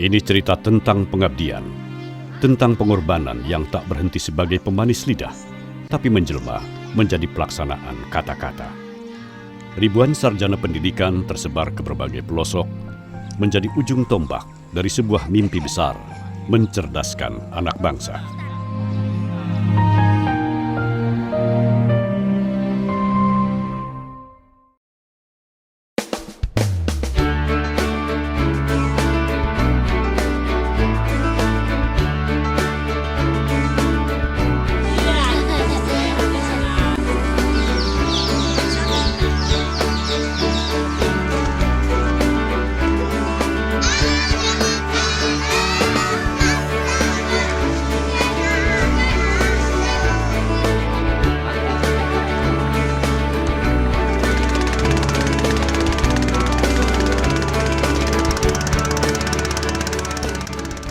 Ini cerita tentang pengabdian, tentang pengorbanan yang tak berhenti sebagai pemanis lidah, tapi menjelma menjadi pelaksanaan kata-kata. Ribuan sarjana pendidikan tersebar ke berbagai pelosok, menjadi ujung tombak dari sebuah mimpi besar, mencerdaskan anak bangsa.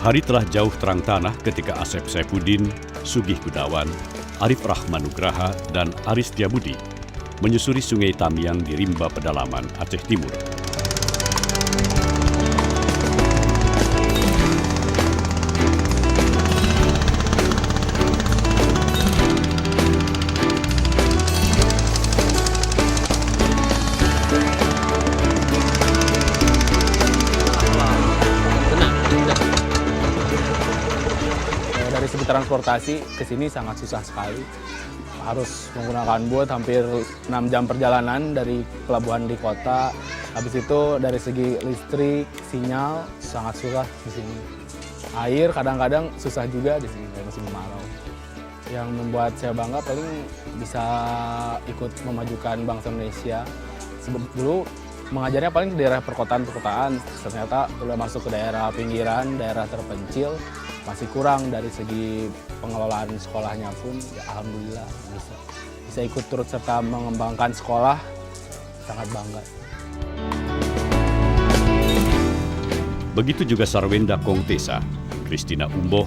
Hari telah jauh terang tanah ketika Asep Saifuddin, Sugih Gunawan, Arif Rahmanugraha, dan Aris Setiabudi menyusuri Sungai Tamiang di Rimba Pedalaman, Aceh Timur. Dari segi transportasi ke sini sangat susah sekali. Harus menggunakan bot hampir 6 jam perjalanan dari pelabuhan di kota. Habis itu dari segi listrik, sinyal sangat susah di sini. Air kadang-kadang susah juga di sini musim kemarau. Yang membuat saya bangga paling bisa ikut memajukan bangsa Indonesia. Dulu mengajarnya paling di daerah perkotaan, ternyata udah masuk ke daerah pinggiran, daerah terpencil. Masih kurang dari segi pengelolaan sekolahnya pun, ya alhamdulillah bisa ikut turut serta mengembangkan sekolah, sangat bangga. Begitu juga Sarwenda Kongtesa, Christina Umboh,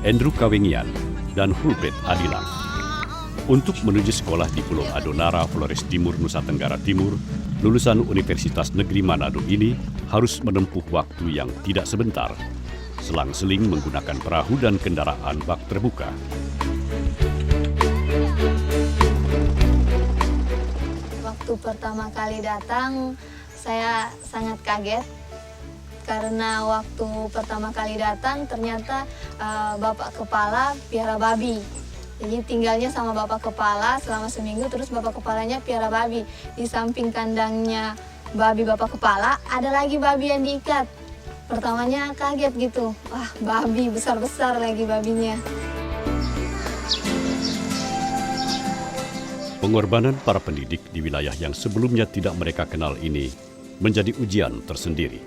Andrew Kawengian, dan Hulbert Adilang. Untuk menuju sekolah di Pulau Adonara, Flores Timur, Nusa Tenggara Timur, lulusan Universitas Negeri Manado ini harus menempuh waktu yang tidak sebentar, selang-seling menggunakan perahu dan kendaraan bak terbuka. Waktu pertama kali datang, saya sangat kaget karena waktu pertama kali datang ternyata Bapak Kepala piara babi. Jadi tinggalnya sama Bapak Kepala selama seminggu, terus Bapak Kepalanya piara babi. Di samping kandangnya babi Bapak Kepala, ada lagi babi yang diikat. Pertamanya kaget gitu, wah babi besar-besar lagi babinya. Pengorbanan para pendidik di wilayah yang sebelumnya tidak mereka kenal ini menjadi ujian tersendiri.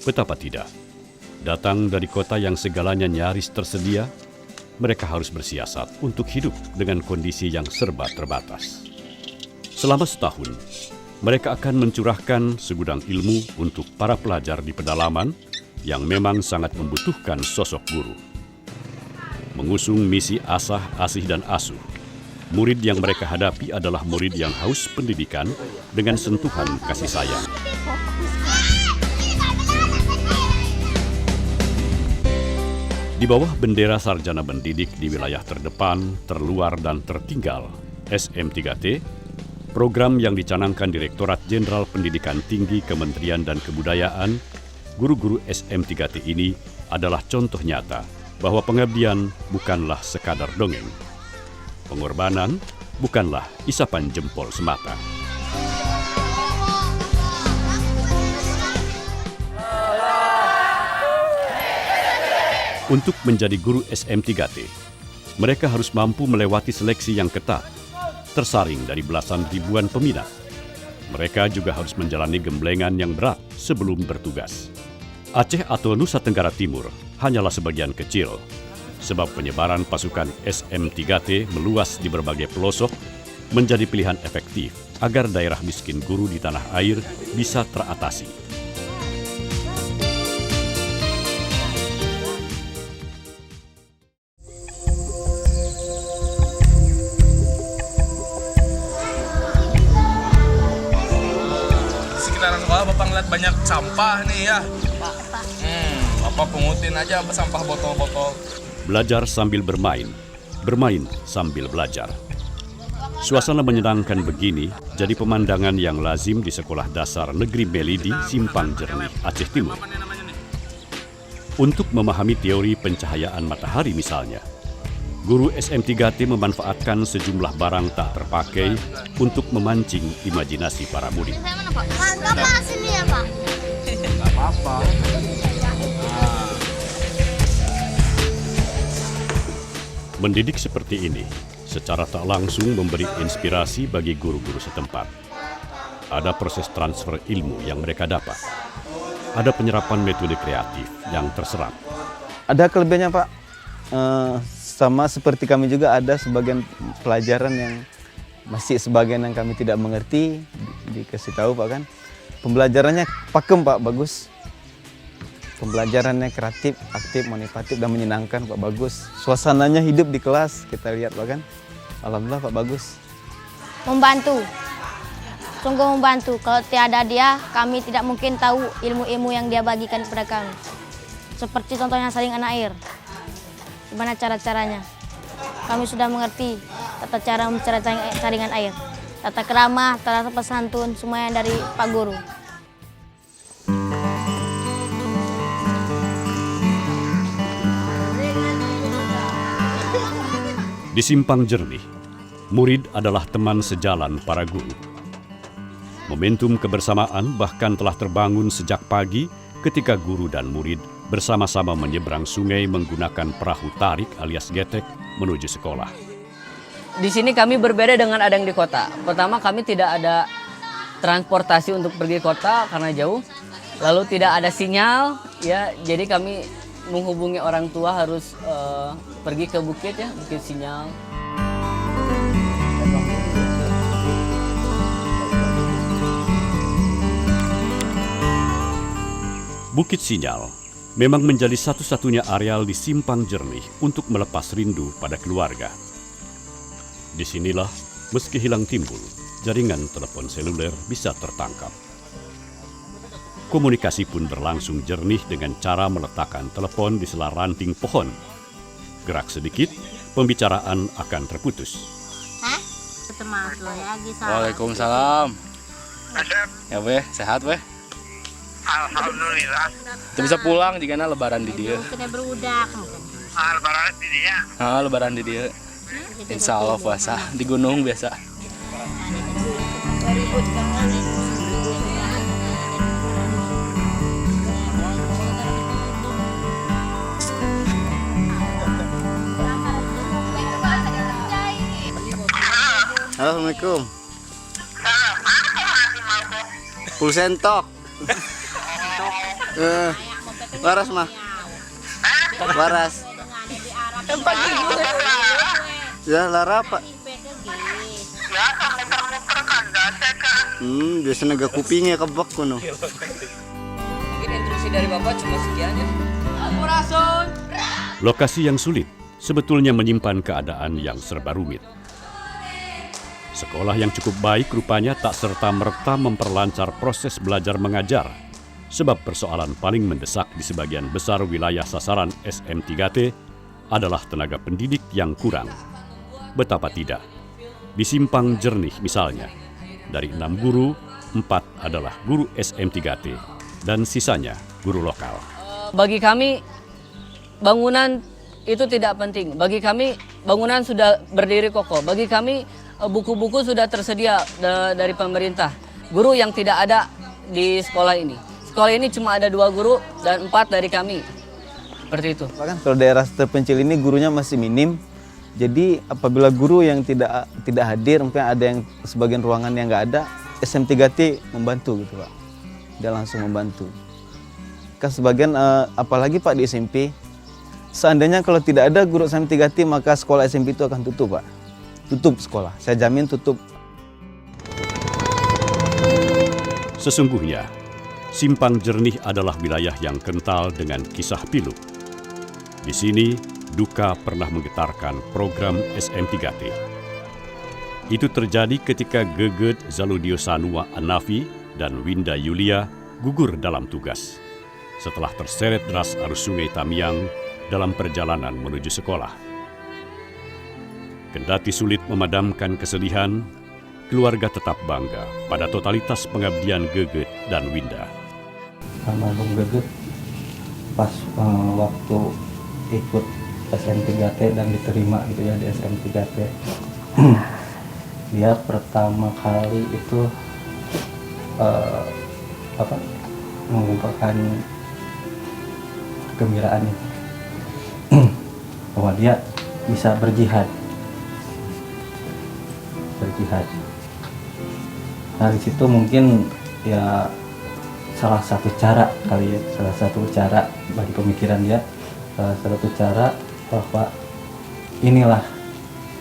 Betapa tidak, datang dari kota yang segalanya nyaris tersedia, mereka harus bersiasat untuk hidup dengan kondisi yang serba terbatas. Selama setahun, mereka akan mencurahkan segudang ilmu untuk para pelajar di pedalaman yang memang sangat membutuhkan sosok guru. Mengusung misi asah, asih, dan asuh, murid yang mereka hadapi adalah murid yang haus pendidikan dengan sentuhan kasih sayang. Di bawah bendera sarjana mendidik di wilayah terdepan, terluar, dan tertinggal, SM3T, program yang dicanangkan Direktorat Jenderal Pendidikan Tinggi Kementerian dan Kebudayaan, guru-guru SM3T ini adalah contoh nyata bahwa pengabdian bukanlah sekadar dongeng. Pengorbanan bukanlah isapan jempol semata. Untuk menjadi guru SM3T, mereka harus mampu melewati seleksi yang ketat, tersaring dari belasan ribuan peminat. Mereka juga harus menjalani gemblengan yang berat sebelum bertugas. Aceh atau Nusa Tenggara Timur hanyalah sebagian kecil, sebab penyebaran pasukan SM3T meluas di berbagai pelosok menjadi pilihan efektif agar daerah miskin guru di tanah air bisa teratasi. Sekitaran sekolah Bapak ngeliat banyak sampah nih ya. Apa pungutin aja sampah botol-botol. Belajar sambil bermain, bermain sambil belajar. Suasana menyenangkan begini jadi pemandangan yang lazim di Sekolah Dasar Negeri Melidi, Simpang Jernih, Aceh Timur. Untuk memahami teori pencahayaan matahari misalnya, guru SM3T memanfaatkan sejumlah barang tak terpakai untuk memancing imajinasi para murid. Pak, sini ya Pak. Nggak apa-apa. Mendidik seperti ini secara tak langsung memberi inspirasi bagi guru-guru setempat. Ada proses transfer ilmu yang mereka dapat. Ada penyerapan metode kreatif yang terserap. Ada kelebihannya Pak, sama seperti kami juga ada sebagian pelajaran yang masih sebagian yang kami tidak mengerti, dikasih tahu Pak kan. Pembelajarannya pakem Pak, bagus. Pembelajarannya kreatif, aktif, motivatif, dan menyenangkan Pak, bagus. Suasananya hidup di kelas, kita lihat Pak kan. Alhamdulillah Pak, bagus. Membantu, sungguh membantu. Kalau tiada dia, kami tidak mungkin tahu ilmu-ilmu yang dia bagikan kepada kami. Seperti contohnya saringan air. Gimana cara-caranya? Kami sudah mengerti tata cara membicara saringan air. Tata kerama, tata pesantun, semuanya dari Pak Guru. Di Simpang Jernih, murid adalah teman sejalan para guru. Momentum kebersamaan bahkan telah terbangun sejak pagi ketika guru dan murid bersama-sama menyeberang sungai menggunakan perahu tarik alias getek menuju sekolah. Di sini kami berbeda dengan ada yang di kota. Pertama, kami tidak ada transportasi untuk pergi kota karena jauh. Lalu tidak ada sinyal, ya. Jadi kami menghubungi orang tua harus pergi ke bukit ya, bukit sinyal. Bukit Sinyal memang menjadi satu-satunya areal di Simpang Jernih untuk melepas rindu pada keluarga. Disinilah, meski hilang timbul, jaringan telepon seluler bisa tertangkap. Komunikasi pun berlangsung jernih dengan cara meletakkan telepon di sela ranting pohon. Gerak sedikit, pembicaraan akan terputus. Waalaikumsalam. Ya weh, sehat weh. Alhamdulillah. Kita bisa pulang jika lebaran di dia. Kita berudak. Lebaran di dia. Lebaran di dia. Insya Allah puasa di gunung biasa. Assalamualaikum. Pulsentok. Waras mah. Waras. Ya lara apa? Biasanya gak kupingnya kebak kuno. Mungkin instruksi dari Bapak cuma sekian ya. Lokasi yang sulit sebetulnya menyimpan keadaan yang serba rumit. Sekolah yang cukup baik rupanya tak serta-merta memperlancar proses belajar mengajar, sebab persoalan paling mendesak di sebagian besar wilayah sasaran SM3T adalah tenaga pendidik yang kurang. Betapa tidak, di Simpang Jernih misalnya, dari 6 guru, 4 adalah guru SM3T dan sisanya guru lokal. Bagi kami, bangunan itu tidak penting. Bagi kami, bangunan sudah berdiri kokoh. Bagi kami, buku-buku sudah tersedia dari pemerintah. Guru yang tidak ada di sekolah ini. Sekolah ini cuma ada 2 guru dan 4 dari kami. Seperti itu. Bahkan kalau daerah terpencil ini gurunya masih minim. Jadi apabila guru yang tidak hadir, mungkin ada yang sebagian ruangan yang nggak ada, SM3T membantu gitu Pak. Dia langsung membantu. Kan sebagian apalagi Pak di SMP, seandainya kalau tidak ada guru SM3T maka sekolah SMP itu akan tutup Pak. Tutup sekolah, saya jamin tutup. Sesungguhnya, Simpang Jernih adalah wilayah yang kental dengan kisah pilu. Di sini, duka pernah menggetarkan program SM3T. Itu terjadi ketika Geget Zaludio Sanua Anafi dan Winda Yulia gugur dalam tugas. setelah terseret deras arus sungai Tamiang dalam perjalanan menuju sekolah. Kendati sulit memadamkan kesedihan, keluarga tetap bangga pada totalitas pengabdian Geget dan Winda. Almarhum Geget pas waktu ikut SM3T dan diterima gitu ya di SM3T. Dia pertama kali itu mengungkapkan kegembiraannya bahwa dia bisa berjihad. Dari situ mungkin ya salah satu cara bagi pemikiran dia, salah satu cara bahwa inilah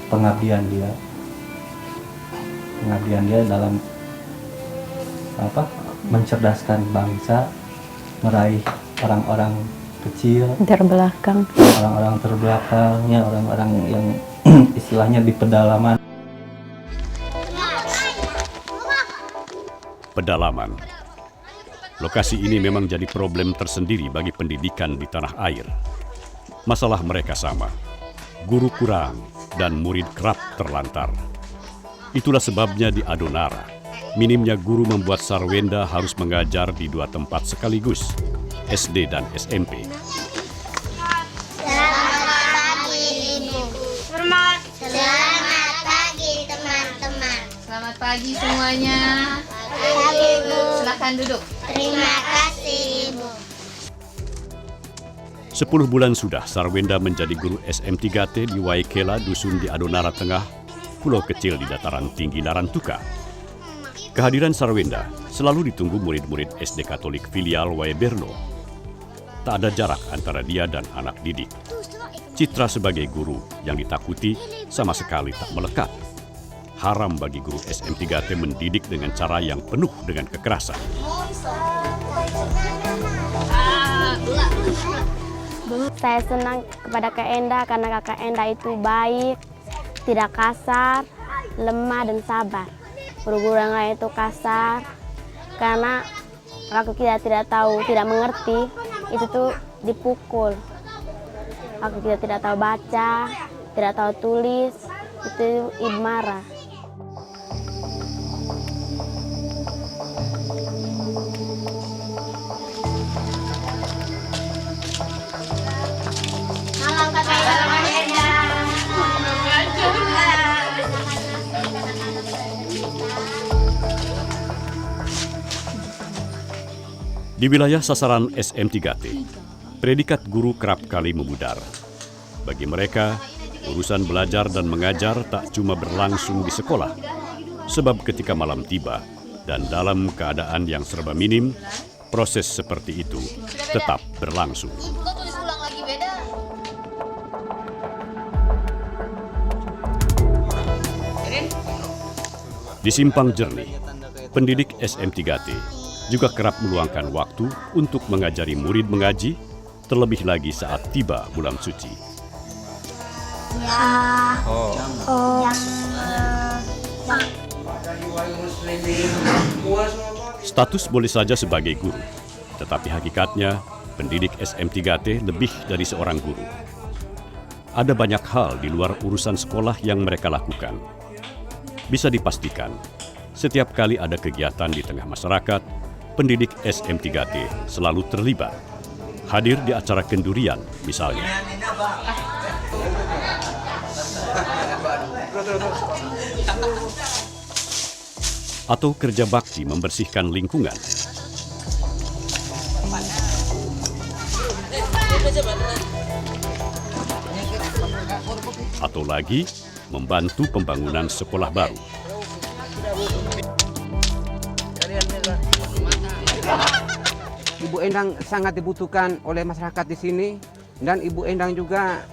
pengabdian dia dalam mencerdaskan bangsa, meraih orang-orang kecil, orang-orang terbelakangnya, orang-orang yang istilahnya di pedalaman. Pedalaman. Lokasi ini memang jadi problem tersendiri bagi pendidikan di tanah air. Masalah mereka sama. Guru kurang dan murid kerap terlantar. Itulah sebabnya di Adonara, minimnya guru membuat Sarwenda harus mengajar di 2 tempat sekaligus, SD dan SMP. Selamat pagi, Ibu. Selamat pagi, teman-teman. Selamat pagi semuanya. Pagi, Ibu. Silakan duduk. Terima kasih, Ibu. 10 bulan sudah Sarwenda menjadi guru SM3T di Waikela, dusun di Adonara Tengah, pulau kecil di dataran tinggi Larantuka. Kehadiran Sarwenda selalu ditunggu murid-murid SD Katolik filial Waeberno. Tak ada jarak antara dia dan anak didik. Citra sebagai guru yang ditakuti sama sekali tak melekat. Haram bagi guru SM3T mendidik dengan cara yang penuh dengan kekerasan. Saya senang kepada Kak Enda karena Kakak Enda itu baik, tidak kasar, lemah dan sabar. Guru-guru yang lain itu kasar, karena waktu kita tidak tahu, tidak mengerti, itu tuh dipukul. Waktu kita tidak tahu baca, tidak tahu tulis, itu ibu marah. Di wilayah sasaran SM3T, predikat guru kerap kali memudar. Bagi mereka, urusan belajar dan mengajar tak cuma berlangsung di sekolah, sebab ketika malam tiba dan dalam keadaan yang serba minim, proses seperti itu tetap berlangsung. Di Simpang Jernih, pendidik SM3T juga kerap meluangkan waktu untuk mengajari murid mengaji, terlebih lagi saat tiba bulan suci. Status boleh saja sebagai guru, tetapi hakikatnya pendidik SM3T lebih dari seorang guru. Ada banyak hal di luar urusan sekolah yang mereka lakukan. Bisa dipastikan, setiap kali ada kegiatan di tengah masyarakat, pendidik SM3T selalu terlibat. Hadir di acara kendurian misalnya. Atau kerja bakti membersihkan lingkungan. Atau lagi, membantu pembangunan sekolah baru. Ibu Endang sangat dibutuhkan oleh masyarakat di sini, dan Ibu Endang juga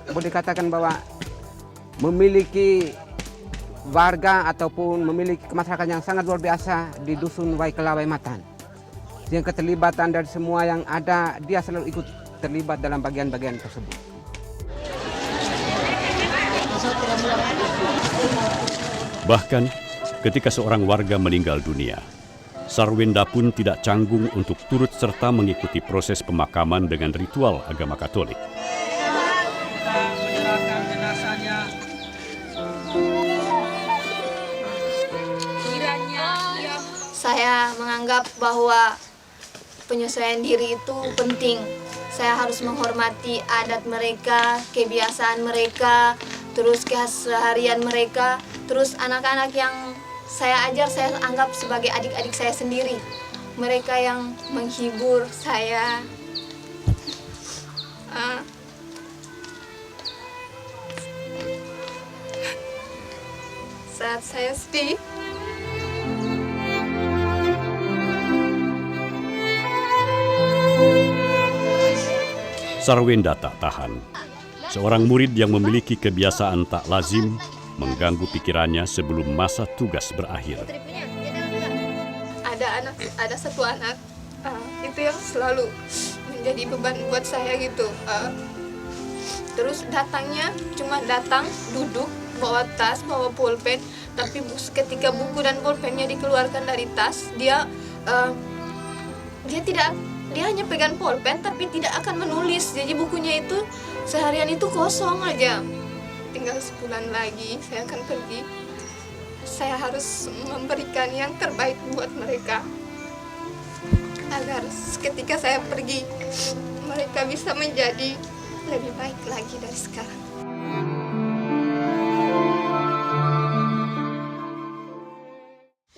boleh dikatakan bahwa memiliki warga ataupun memiliki masyarakat yang sangat luar biasa di dusun Waikela Waimatan. Yang keterlibatan dari semua yang ada, dia selalu ikut terlibat dalam bagian-bagian tersebut. Bahkan ketika seorang warga meninggal dunia, Sarwenda pun tidak canggung untuk turut serta mengikuti proses pemakaman dengan ritual agama Katolik. Saya menganggap bahwa penyesuaian diri itu penting. Saya harus menghormati adat mereka, kebiasaan mereka, terus keseharian mereka, terus anak-anak yang saya ajar saya anggap sebagai adik-adik saya sendiri. Mereka yang menghibur saya. Saat saya sedih, Sarwenda tak tahan. Seorang murid yang memiliki kebiasaan tak lazim mengganggu pikirannya sebelum masa tugas berakhir. ada satu anak itu yang selalu menjadi beban buat saya gitu. Terus datangnya cuma datang, duduk, bawa tas, bawa pulpen, tapi ketika buku dan pulpennya dikeluarkan dari tas, dia hanya pegang pulpen tapi tidak akan menulis. Jadi bukunya itu seharian itu kosong aja. Tinggal sebulan lagi saya akan pergi. Saya harus memberikan yang terbaik buat mereka, agar ketika saya pergi mereka bisa menjadi lebih baik lagi dari sekarang.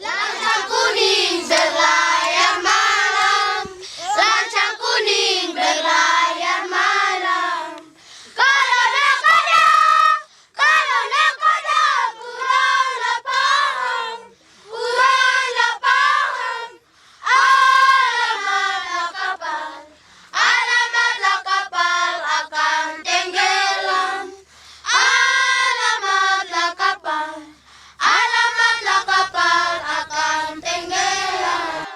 Lancang kuning berlayar malam, lancang kuning berlayar malam. Kalau nakoda kuranglah paham, kuranglah paham. Alamatlah kapal akan tenggelam. Alamatlah kapal akan tenggelam.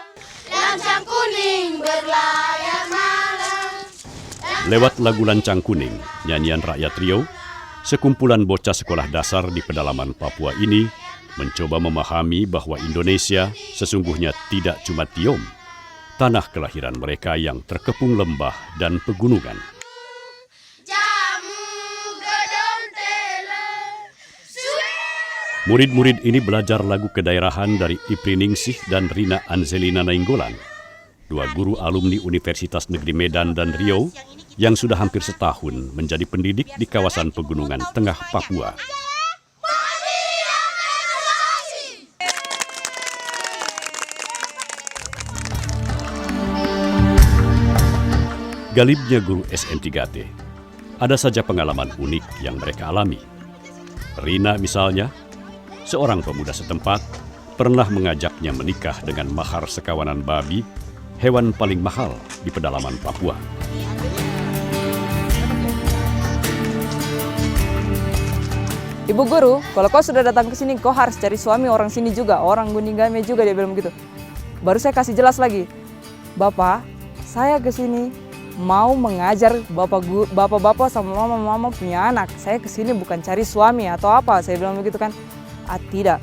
Lancang kuning berlayar malam. Lewat lagu Lancang Kuning, nyanyian rakyat Riau, sekumpulan bocah sekolah dasar di pedalaman Papua ini mencoba memahami bahwa Indonesia sesungguhnya tidak cuma Tiom, tanah kelahiran mereka yang terkepung lembah dan pegunungan. Murid-murid ini belajar lagu kedaerahan dari Ipri Ningsih dan Rina Anzelina Nainggolan, dua guru alumni Universitas Negeri Medan dan Riau yang sudah hampir setahun menjadi pendidik di kawasan pegunungan tengah Papua. Galibnya guru SN3T, ada saja pengalaman unik yang mereka alami. Rina misalnya, seorang pemuda setempat, pernah mengajaknya menikah dengan mahar sekawanan babi, hewan paling mahal di pedalaman Papua. Ibu guru, kalau kau sudah datang ke sini, kau harus cari suami orang sini juga, orang Guningame juga, dia bilang begitu. Baru saya kasih jelas lagi, Bapak, saya ke sini mau mengajar bapak-bapak sama mama-mama punya anak. Saya ke sini bukan cari suami atau apa, saya bilang begitu kan. Tidak,